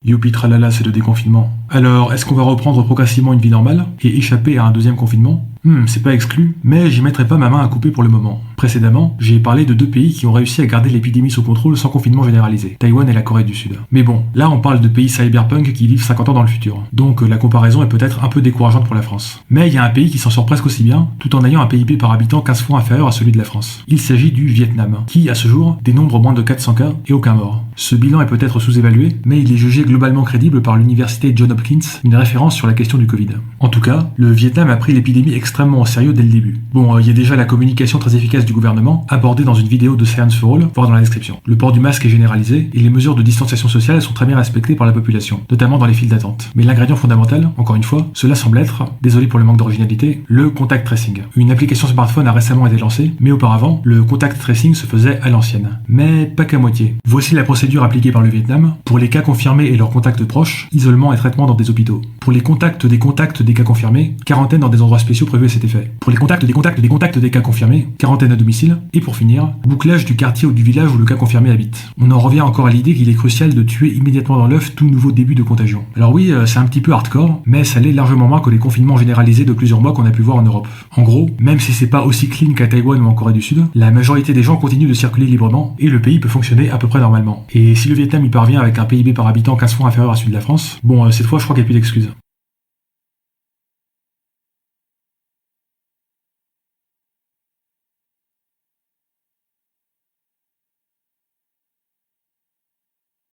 Youpi tralala, c'est le déconfinement. Alors, est-ce qu'on va reprendre progressivement une vie normale et échapper à un deuxième confinement? C'est pas exclu, mais j'y mettrai pas ma main à couper pour le moment. Précédemment, j'ai parlé de deux pays qui ont réussi à garder l'épidémie sous contrôle sans confinement généralisé, Taïwan et la Corée du Sud. Mais bon, là on parle de pays cyberpunk qui vivent 50 ans dans le futur, donc la comparaison est peut-être un peu décourageante pour la France. Mais il y a un pays qui s'en sort presque aussi bien, tout en ayant un PIB par habitant 15 fois inférieur à celui de la France. Il s'agit du Vietnam, qui, à ce jour, dénombre moins de 400 cas et aucun mort. Ce bilan est peut-être sous-évalué, mais il est jugé globalement crédible par l'université Johns Hopkins, une référence sur la question du Covid. En tout cas, le Vietnam a pris l'épidémie extrêmement au sérieux dès le début. Bon, il y a déjà la communication très efficace du gouvernement, abordée dans une vidéo de Science for All, voir dans la description. Le port du masque est généralisé, et les mesures de distanciation sociale sont très bien respectées par la population, notamment dans les files d'attente. Mais l'ingrédient fondamental, encore une fois, cela semble être, désolé pour le manque d'originalité, le contact tracing. Une application smartphone a récemment été lancée, mais auparavant, le contact tracing se faisait à l'ancienne. Mais pas qu'à moitié. Voici la procédure appliquée par le Vietnam. Pour les cas confirmés et leurs contacts proches, isolement et traitement dans des hôpitaux. Pour les contacts des cas confirmés, quarantaine dans des endroits spéciaux prévus à cet effet. Pour les contacts des cas confirmés, quarantaine à domicile. Et pour finir, bouclage du quartier ou du village où le cas confirmé habite. On en revient encore à l'idée qu'il est crucial de tuer immédiatement dans l'œuf tout nouveau début de contagion. Alors oui, c'est un petit peu hardcore, mais ça l'est largement moins que les confinements généralisés de plusieurs mois qu'on a pu voir en Europe. En gros, même si c'est pas aussi clean qu'à Taïwan ou en Corée du Sud, la majorité des gens continuent de circuler librement et le pays peut fonctionner à peu près normalement. Et si le Vietnam y parvient avec un PIB par habitant 15 fois inférieur à celui de la France, bon, cette fois je crois qu'il n'y a plus d'excuses.